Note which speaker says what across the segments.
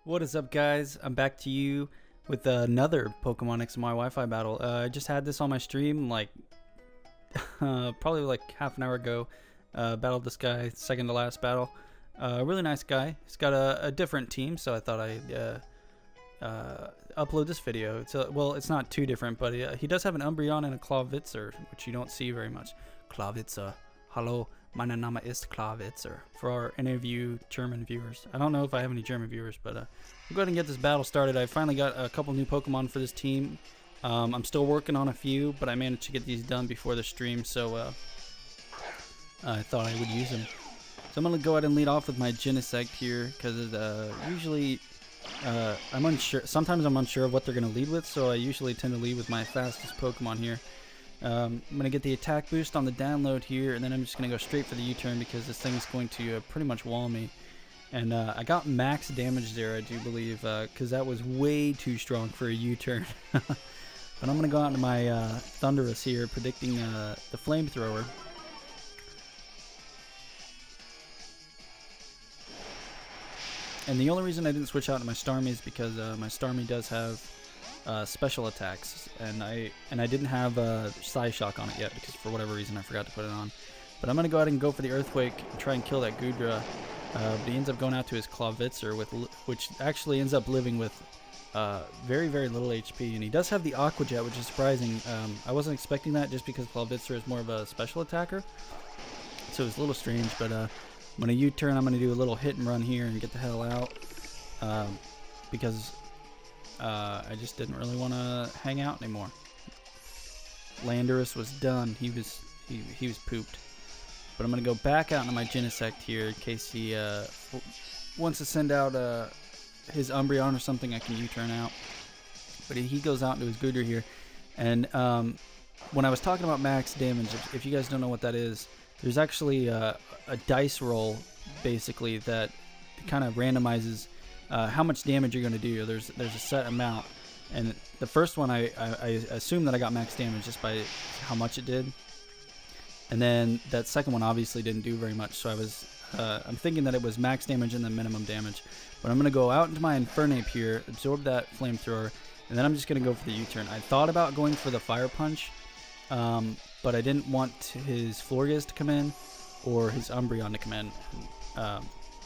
Speaker 1: What is up, guys? I'm back to you with another Pokemon XY Wi-Fi battle. I just had this on my stream like probably like half an hour ago. Battled this guy, second to last battle. Really nice guy. He's got a different team, so I thought I'd upload this video. Well, it's not too different, but he does have an Umbreon and a Clawitzer, which you don't see very much. Clawitzer. Hallo, mein Name ist Clawitzer. For any of you German viewers. I don't know if I have any German viewers, but we'll go ahead and get this battle started. I finally got a couple new Pokemon for this team. I'm still working on a few, but I managed to get these done before the stream, so I thought I would use them. So I'm going to go ahead and lead off with my Genesect here, because usually I'm unsure. Sometimes I'm unsure of what they're going to lead with, so I usually tend to lead with my fastest Pokemon here. I'm going to get the attack boost on the download here, and then I'm just going to go straight for the U-turn because this thing is going to pretty much wall me. And I got max damage there, I do believe, because that was way too strong for a U-turn. But I'm going to go out into my Thundurus here, predicting the Flamethrower. And the only reason I didn't switch out to my Starmie is because my Starmie does have special attacks, and I didn't have Psy Shock on it yet because for whatever reason I forgot to put it on. But I'm gonna go ahead and go for the Earthquake and try and kill that Goodra. But he ends up going out to his Clawitzer, which actually ends up living with very little HP, and he does have the Aqua Jet, which is surprising. I wasn't expecting that just because Clawitzer is more of a special attacker, so it's a little strange. But I'm gonna U-turn. I'm gonna do a little hit and run here and get the hell out because I just didn't really want to hang out anymore. Landorus was done. He was pooped. But I'm gonna go back out into my Genesect here in case he wants to send out his Umbreon or something. I can U-turn out. But he goes out into his Goodra here. And when I was talking about max damage, if you guys don't know what that is, there's actually a dice roll basically that kind of randomizes how much damage you're going to do. There's a set amount, and the first one I assumed that I got max damage just by how much it did, and then that second one obviously didn't do very much, so I'm thinking that it was max damage and then minimum damage. But I'm going to go out into my Infernape here, absorb that Flamethrower, and then I'm just going to go for the U-turn. I thought about going for the Fire Punch, but I didn't want his Florges to come in or his Umbreon to come in.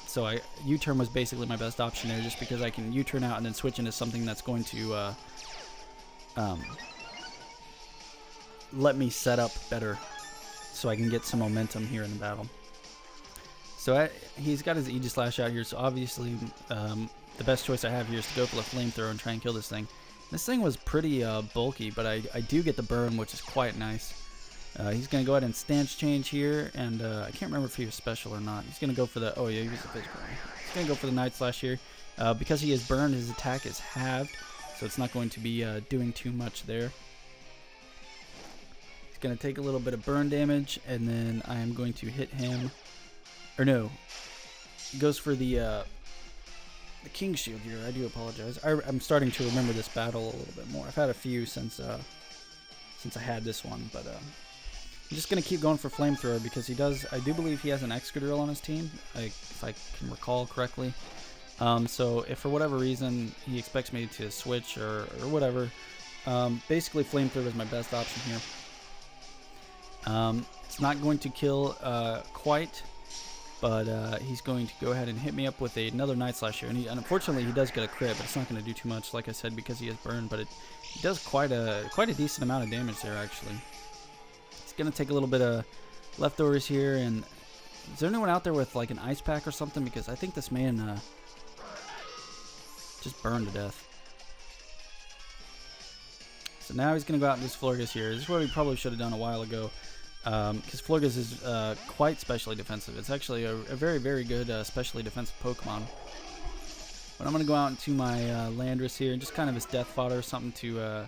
Speaker 1: So U-turn was basically my best option there, just because I can U-turn out and then switch into something that's going to let me set up better so I can get some momentum here in the battle. So he's got his Aegislash out here, so obviously the best choice I have here is to go for the Flamethrower and try and kill this thing. This thing was pretty bulky, but I do get the burn, which is quite nice. He's going to go ahead and stance change here, and I can't remember if he was special or not. He's going to go for the, oh yeah, he was a physical. He's going to go for the Night Slash here. Because he is burned, his attack is halved, so it's not going to be doing too much there. He's going to take a little bit of burn damage, and then I am going to hit him, or no, he goes for the King Shield here. I do apologize. I'm starting to remember this battle a little bit more. I've had a few since I had this one, but I'm just going to keep going for Flamethrower because I do believe he has an Excadrill on his team, if I can recall correctly. So if for whatever reason he expects me to switch or whatever, basically Flamethrower is my best option here. It's not going to kill quite, but he's going to go ahead and hit me up with another Night Slash here. And unfortunately he does get a crit, but it's not going to do too much, like I said, because he is burned, but it does quite a decent amount of damage there, actually. It's going to take a little bit of leftovers here, and is there anyone out there with like an ice pack or something? Because I think this man just burned to death. So now he's going to go out and use Florges here. This is what we probably should have done a while ago, because Florges is quite specially defensive. It's actually a very good specially defensive Pokemon. But I'm going to go out into my Landorus here, and just kind of his death fodder, something to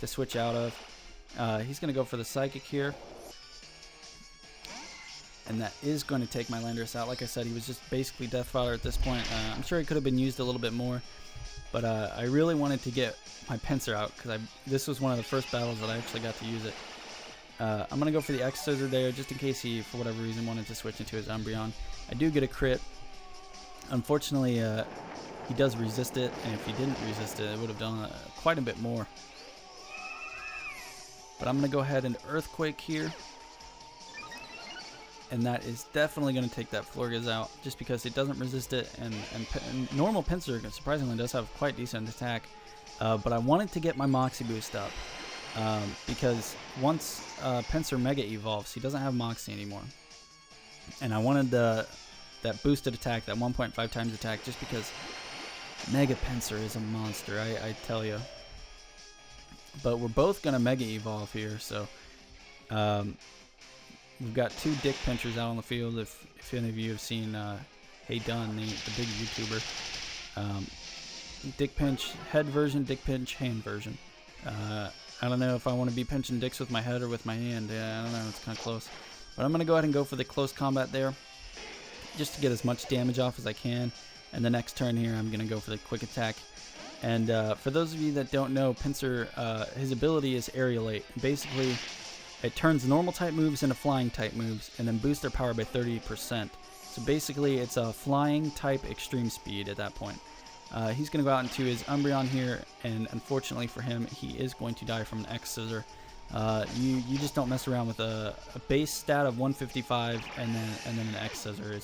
Speaker 1: switch out of. He's going to go for the Psychic here. And that is going to take my Landorus out. Like I said, he was just basically death fodder at this point. I'm sure he could have been used a little bit more. But I really wanted to get my Pinsir out, because this was one of the first battles that I actually got to use it. I'm going to go for the X-Scissor there, just in case he, for whatever reason, wanted to switch into his Umbreon. I do get a crit. Unfortunately, he does resist it, and if he didn't resist it, it would have done quite a bit more. But I'm going to go ahead and Earthquake here. And that is definitely going to take that Florges out, just because it doesn't resist it, and normal Pinsir surprisingly does have quite decent attack. But I wanted to get my Moxie boost up, because once Pinsir Mega evolves, he doesn't have Moxie anymore. And I wanted that boosted attack, that 1.5 times attack, just because Mega Pinsir is a monster, I tell you. But we're both going to Mega evolve here, so we've got two Dick Pinchers out on the field. If any of you have seen Hayden, the big YouTuber. Dick Pinch head version, Dick Pinch hand version. I don't know if I want to be pinching dicks with my head or with my hand. Yeah, I don't know. It's kind of close. But I'm going to go ahead and go for the close combat there, just to get as much damage off as I can. And the next turn here, I'm going to go for the quick attack. And for those of you that don't know, Pinsir, his ability is Aerialate. Basically, it turns normal type moves into flying type moves, and then boosts their power by 30%. So basically, it's a flying type extreme speed at that point. He's going to go out into his Umbreon here, and unfortunately for him, he is going to die from an X-Scissor. You just don't mess around with a base stat of 155 and then an X-Scissor.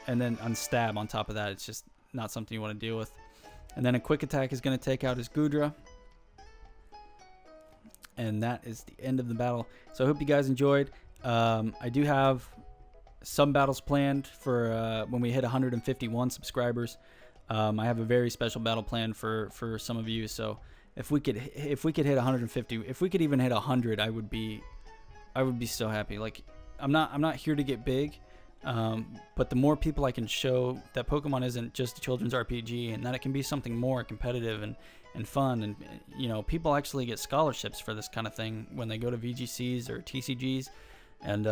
Speaker 1: And then on stab on top of that, it's just not something you want to deal with. And then a quick attack is going to take out his Goodra. And that is the end of the battle. So I hope you guys enjoyed. I do have some battles planned for when we hit 151 subscribers. I have a very special battle planned for some of you. So if we could hit 150, if we could even hit 100, I would be so happy. Like I'm not here to get big, but the more people I can show that Pokemon isn't just a children's RPG, and that it can be something more competitive and fun, and you know, people actually get scholarships for this kind of thing when they go to VGCs or TCGs, and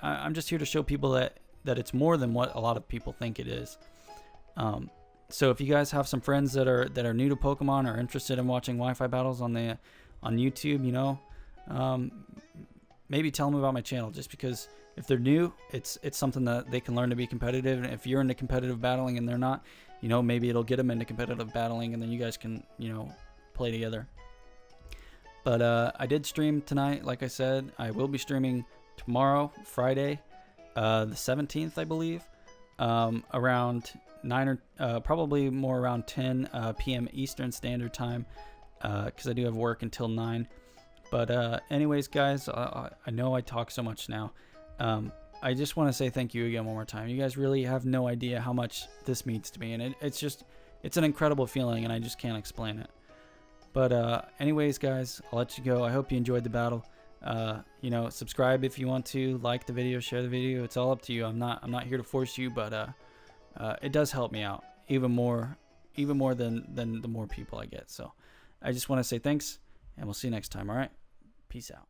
Speaker 1: I'm just here to show people that it's more than what a lot of people think it is. So if you guys have some friends that are new to Pokemon or interested in watching Wi-Fi battles on YouTube, you know, maybe tell them about my channel, just because if they're new, it's something that they can learn to be competitive. And if you're into competitive battling and they're not, you know, maybe it'll get them into competitive battling, and then you guys can, you know, play together. But I did stream tonight, like I said. I will be streaming tomorrow, Friday, the 17th, I believe, around 9 or probably more around 10 p.m. Eastern Standard Time, because I do have work until 9. But anyways, guys, I know I talk so much now. I just want to say thank you again one more time. You guys really have no idea how much this means to me, and it's an incredible feeling, and I just can't explain it. But anyways, guys, I'll let you go. I hope you enjoyed the battle. You know, subscribe if you want to, like the video, share the video. It's all up to you. I'm not here to force you, but it does help me out even more than the more people I get. So I just want to say thanks, and we'll see you next time. All right, peace out.